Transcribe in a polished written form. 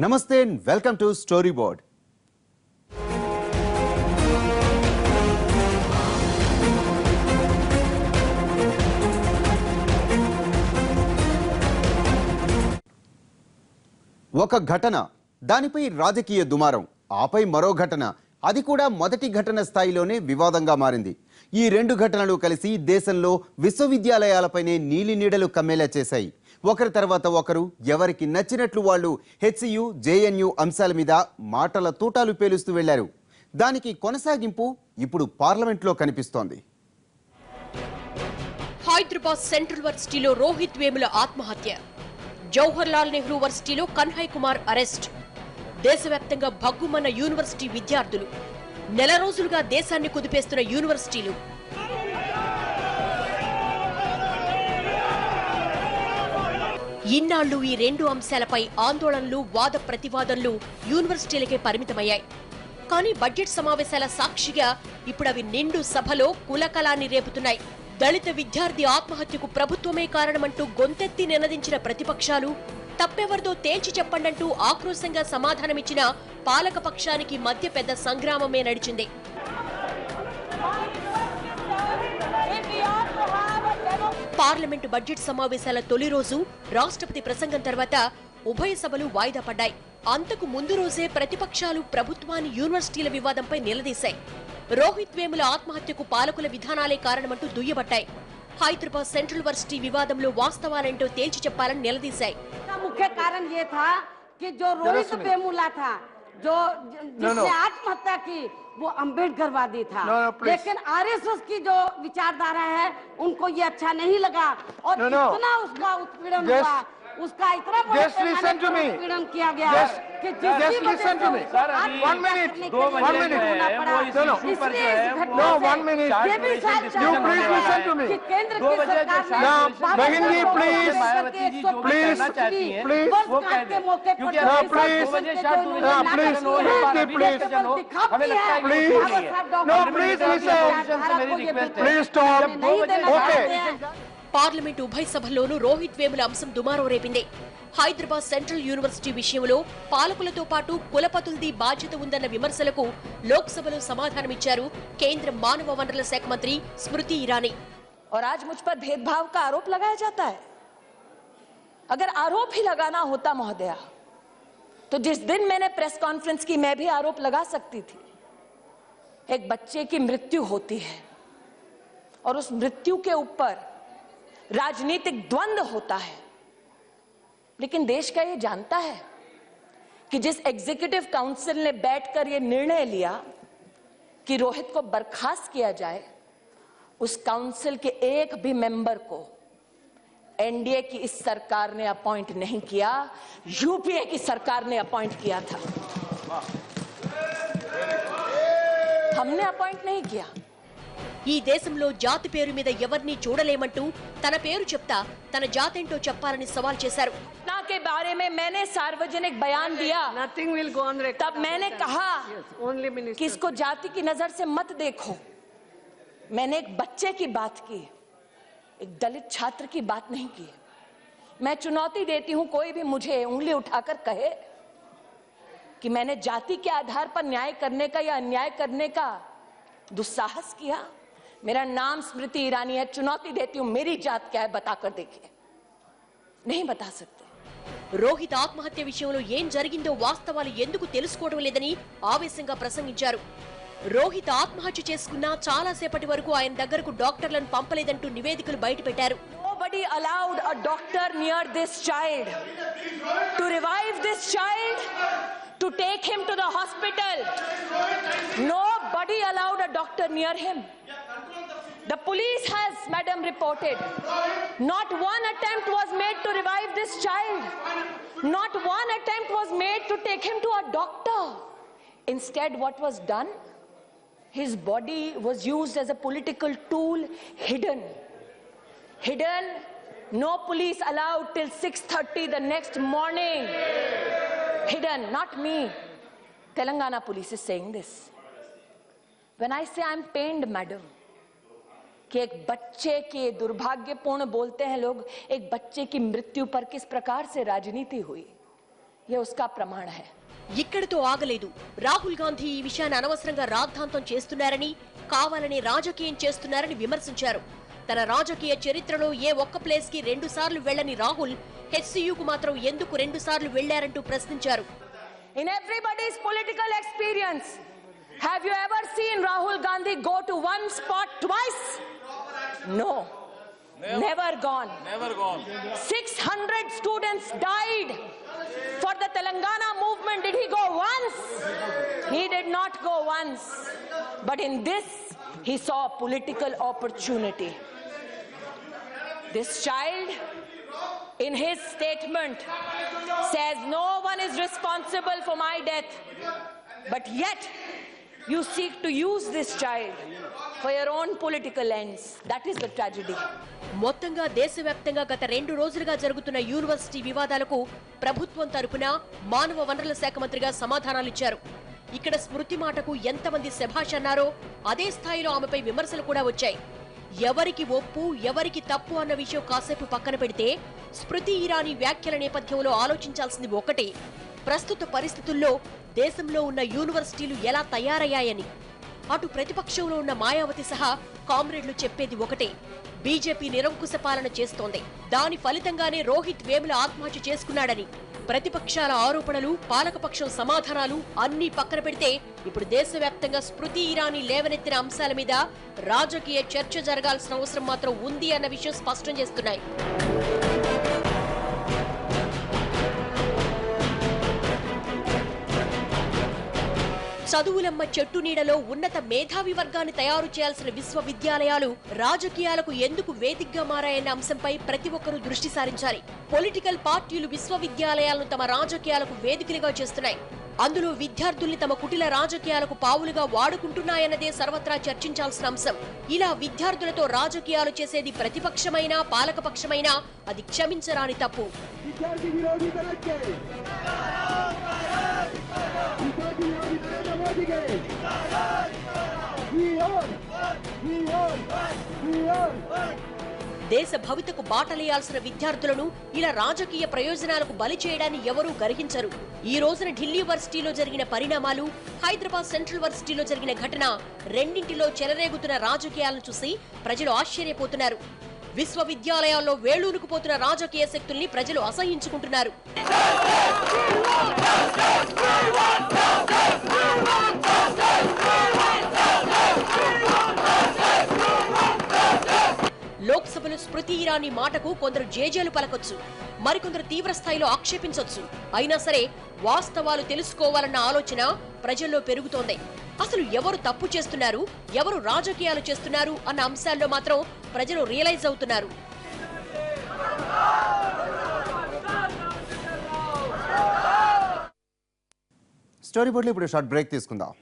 Namaste and welcome to Storyboard. ఒక ఘటన, దానిపై రాజకీయ దుమారం, ఆపై మరో ఘటన, అది కూడా మొదటి ఘటన స్థాయిలోనే వివాదంగా మారింది. ఈ రెండు ఘటనలు కలిసి దేశంలో విశ్వవిద్యాలయాలపైనే నీలి నీడలు కమ్మేలా చేశాయి. ఒకరి తర్వాత ఒకరు ఎవరికి నచ్చినట్లు వాళ్ళు హెచ్సియు, జేఎన్యు అంశాల మీద మాటల తూటాలు పేలుస్తూ వెళ్లారు. దానికి కొనసాగింపు ఇప్పుడు పార్లమెంట్లో కనిపిస్తోంది. హైదరాబాద్ సెంట్రల్ వర్సిటీలో రోహిత్ వేముల ఆత్మహత్య, జవహర్ లాల్ నెహ్రూ వర్సిటీలో కన్హయ్ కుమార్ అరెస్ట్, దేశవ్యాప్తంగా భగ్గుమన్న యూనివర్సిటీ విద్యార్థులు, నెల రోజులుగా దేశాన్ని కుదిపేస్తున్న యూనివర్సిటీలు. ఇన్నాళ్లు ఈ రెండు అంశాలపై ఆందోళనలు, వాద ప్రతివాదనలు యూనివర్సిటీలకే పరిమితమయ్యాయి. కానీ బడ్జెట్ సమావేశాల సాక్షిగా ఇప్పుడు అవి నిండు సభలో కులకలాన్ని రేపుతున్నాయి. దళిత విద్యార్థి ఆత్మహత్యకు ప్రభుత్వమే కారణమంటూ గొంతెత్తి నినదించిన ప్రతిపక్షాలు, తప్పెవరిదో తేల్చి చెప్పండంటూ ఆక్రోశంగా సమాధానమిచ్చిన పాలక పక్షానికి మధ్య పెద్ద సంగ్రామమే నడిచింది. పార్లమెంటు బడ్జెట్ సమావేశాల తొలి రోజు రాష్ట్రపతి ప్రసంగం తర్వాత ఉభయ సభలు వాయిదా పడ్డాయి. అంతకు ముందు రోజే ప్రతిపక్షాలు ప్రభుత్వాన్ని యూనివర్సిటీల వివాదంపై నిలదీశాయి. రోహిత్ వేముల ఆత్మహత్యకు పాలకుల విధానాలే కారణమంటూ దుయ్యబట్టాయి. హైదరాబాద్ సెంట్రల్ వర్సిటీ వివాదంలో వాస్తవాలేంటో తేల్చి చెప్పాలని నిలదీశాయి. मुख्य कारण ये था कि जो रोहित वेमुला था, जो जिसने आत्महत्या की, वो अम्बेडकरवादी था। लेकिन आरएसएस की जो विचारधारा है उनको ये अच्छा नहीं लगा और इतना उसका उत्पीड़न हुआ, उसका इतना बड़ा उत्पीड़न किया गया कि जिसकी वजह से ये भी कि केंद्र की सरकार के मौके पर పార్లమెంటు ఉభయ సభల్లోనూ రోహిత్ వేముల అంశం దుమారం రేపింది. హైదరాబాద్ సెంట్రల్ యూనివర్సిటీ విషయంలో పాలకులతో పాటు కులపతులది బాధ్యత ఉందన్న విమర్శలకు లోక్సభలో సమాధానమిచ్చారు కేంద్ర మానవ వనరుల శాఖ మంత్రి స్మృతి ఇరానీ. और आज मुझ पर भेदभाव का आरोप लगाया जाता है. अगर आरोप ही लगाना होता महोदया, तो जिस दिन मैंने प्रेस कॉन्फ्रेंस की मैं भी आरोप लगा सकती थी. एक बच्चे की मृत्यु होती है और उस मृत्यु के ऊपर राजनीतिक द्वंद्व होता है, लेकिन देश का ये जानता है कि जिस एग्जीक्यूटिव काउंसिल ने बैठकर ये निर्णय लिया कि रोहित को बर्खास्त किया जाए, उस काउंसिल के एक भी मेंबर को एनडीए की इस सरकार ने अपॉइंट नहीं किया, यूपीए की सरकार ने अपॉइंट किया था. हमने अपॉइंट नहीं किया. ఈ దేశంలో జాతి పేరు మీద ఎవరిని చూడలేమంటూ తన పేరు చెప్తా తన జాతేంటో చెప్పాలని సవాల్ చేశారు. ना के बारे में मैंने सार्वजनिक बयान दिया. Nothing will go on record. तब मैंने कहा कि कि इसको जाति की नजर से मत देखो. मैंने एक बच्चे की बात की, एक दलित छात्र की बात नहीं की. मैं चुनौती देती हूं, कोई भी मुझे उंगली उठाकर कहे कि मैंने जाति के आधार पर न्याय करने का या अन्याय करने का दुस्साहस किया. मेरा नाम स्मृति ईरानी है. चुनौती देती हूं, मेरी जात क्या है बताकर देखिए. नहीं बता सकते. రోహిత్ ఆత్మహత్య విషయంలో ఏం జరిగిందో వాస్తవాలు ఎందుకు తెలుసుకోవడం లేదని ఆవేశంగా ప్రసంగించారు. రోహిత్ ఆత్మహత్య చేసుకున్నా చాలా సేపటి వరకు ఆయన దగ్గరకు డాక్టర్లను పంపలేదంటూ నివేదికలు బయటపెట్టారు. Nobody allowed a doctor near this child to revive this child, to take him to the hospital. Nobody allowed a doctor near him. The police has, madam, reported not one attempt was made to revive this child. Not one attempt was made to take him to a doctor. Instead, what was done? His body was used as a political tool, hidden. No police allowed till 6:30 the next morning. Hidden, not me. Telangana police is saying this. When I say I'm pained, madam, कि एक बच्चे के दुर्भाग्यपूर्ण बोलते हैं लोग, एक बच्चे की मृत्यु पर किस प्रकार से राजनीति हुई, ये उसका प्रमाण है। ఇక్కడితో ఆగలేదు. రాహుల్ గాంధీ ఈ విషయాన్ని అనవసరంగా రాద్ధాంతం చేస్తున్నారని, కావాలని రాజకీయం చేస్తున్నారని విమర్శించారు. తన రాజకీయ చరిత్రలో ఏ ఒక్క ప్లేస్ కి 2 సార్లు వెళ్లని రాహుల్ హెచ్సియుకు మాత్రం ఎందుకు 2 సార్లు వెళ్లారంటూ ప్రశ్నించారు. In everybody's political experience, have you ever seen Rahul Gandhi go to one spot twice? No. Never gone. 600 students died for the Telangana movement. Did he go once? He did not go once. But in this, he saw a political opportunity. This child, in his statement, says no one is responsible for my death. But yet, you seek to use this child for your own political ends. That is the tragedy. మొత్తంగా దేశవ్యాప్తంగా గత 2 రోజులుగా జరుగుతున్న university వివాదాలకు ప్రభుత్వం తరపున మానవ వనరుల శాఖ మంత్రిగా సమాధానాలిచ్చారు. ఇక్కడ స్మృతి మాటకు ఎంతమంది శభాష్ అన్నారో అదే స్థాయిలో ఆమెపై విమర్శలు కూడా వచ్చాయి. ఎవరికి ఒప్పు ఎవరికి తప్పు అన్న విషయం కాసేపు పక్కన పెడితే స్మృతి ఇరానీ వ్యాఖ్యల నేపథ్యంలో ఆలోచించాల్సింది ఒకటే, ప్రస్తుత పరిస్థితుల్లో దేశంలో ఉన్న యూనివర్సిటీలు ఎలా తయారయ్యాయని. అటు ప్రతిపక్షంలో ఉన్న మాయావతి సహా కామ్రేడ్లు చెప్పేది ఒకటే, బీజేపీ నిరంకుశ పాలన చేస్తోంది, దాని ఫలితంగానే రోహిత్ వేముల ఆత్మహత్య చేసుకున్నాడని. ప్రతిపక్షాల ఆరోపణలు, పాలకపక్షం సమాధానాలు అన్నీ పక్కన పెడితే ఇప్పుడు దేశవ్యాప్తంగా స్మృతి ఇరానీ లేవనెత్తిన అంశాల మీద రాజకీయ చర్చ జరగాల్సిన అవసరం మాత్రం ఉంది అన్న విషయం స్పష్టం చేస్తున్నాయి. చదువులమ్మ చెట్టు నీడలో ఉన్నత మేధావి వర్గాన్ని తయారు చేయాల్సిన విశ్వవిద్యాలయాలు రాజకీయాలకు ఎందుకు వేదికగా మారాయన్న అంశంపై ప్రతి ఒక్కరూ దృష్టి సారించాలి. పొలిటికల్ పార్టీలు విశ్వవిద్యాలయాలను తమ రాజకీయాలకు వేదికలుగా చేస్తున్నాయి. అందులో విద్యార్థుల్ని తమ కుటిల రాజకీయాలకు పావులుగా వాడుకుంటున్నాయన్నదే సర్వత్రా చర్చించాల్సిన అంశం. ఇలా విద్యార్థులతో రాజకీయాలు చేసేది ప్రతిపక్షమైనా పాలకపక్షమైనా అది క్షమించరాని తప్పు. దేశ భవితకు బాటలేయాల్సిన విద్యార్థులను ఇలా రాజకీయ ప్రయోజనాలకు బలి చేయడాన్ని ఎవరూ గ్రహించరు. ఈ రోజున ఢిల్లీ వర్సిటీలో జరిగిన పరిణామాలు, హైదరాబాద్ సెంట్రల్ వర్సిటీలో జరిగిన ఘటన రెండింటిలో చెలరేగుతున్న రాజకీయాలను చూసి ప్రజలు ఆశ్చర్యపోతున్నారు. విశ్వవిద్యాలయాల్లో వేళ్లూనుకుపోతున్న రాజకీయ శక్తుల్ని ప్రజలు అసహ్యించుకుంటున్నారు. లోక్సభలో స్మృతి ఇరానీ మాటకు కొందరు జేజేలు పలకొచ్చు, మరికొందరు తీవ్ర స్థాయిలో ఆక్షేపించొచ్చు. అయినా సరే వాస్తవాలు తెలుసుకోవాలన్న ఆలోచన ప్రజల్లో పెరుగుతోంది. అసలు ఎవరు తప్పు చేస్తున్నారు, ఎవరు రాజకీయాలు చేస్తున్నారు అన్న అంశాల్లో మాత్రం ప్రజలు రియలైజ్ అవుతున్నారు. స్టోరీ బోర్డులో ఇప్పుడు షార్ట్ బ్రేక్ తీసుకుందాం.